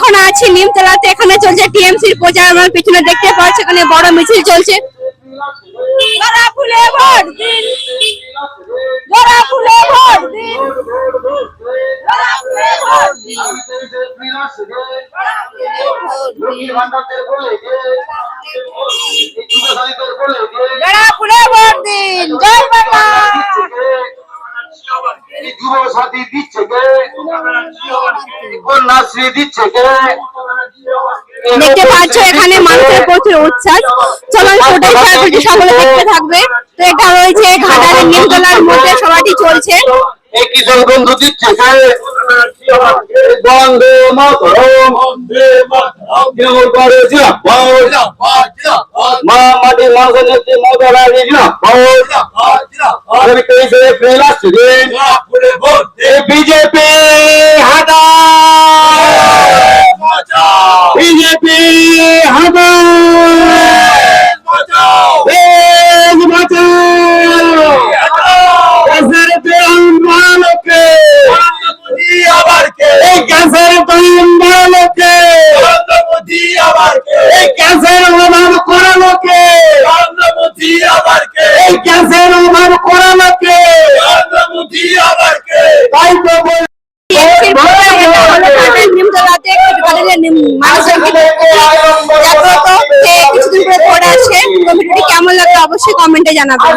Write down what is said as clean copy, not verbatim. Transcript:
এখন আছি নিমতলাতে, এখানে চলছে টিএমসির প্রচার। আমার পিছনে দেখতে পাচ্ছি এখানে বড় মিছিল চলছে। জোড়া ফুলে ভোট দিন, জোড়া ফুলে ভোট দিন, জোড়া ফুলে ভোট দিন, জোড়া ফুলে ভোট দিন। জয় বাংলা। যুব সাথী দিচ্ছে কে, কন্যাশ্রী দিচ্ছে কে। দেখতে পাচ্ছ এখানে মানুষের প্রচুর উচ্ছ্বাস। চলুন ওটাই সারাদিন সকলে দেখতে থাকবে। তো এটা রয়েছে ঘাটালের নিমতলার মধ্যে সভাটি চলছে। এই কিশোর বন্ধু দিচ্ছে কে, বন্দে মাতরম, তৃণমূল কংগ্রেস মা মাটি মানুষের নেত্রী মমতা ব্যানার্জি আগামী 23শে এপ্রিল আসছে দিন। বিজেপি হাটা, বিজেপি হাটা, দেশ বাঁচাও, দেশের প্রাণ বাঁচানোকে, এই গ্যাসের দাম বাড়ানোকে, এই গ্যাসের অভাব করানোকে, এই গ্যাসের অভাব করানোকে, তাই তো নিমতলাতে মানুষের জাগ্রত কিছুদিন পরে ভোট আছে। ভিডিওটি কেমন লাগলো অবশ্যই কমেন্টে জানাবেন।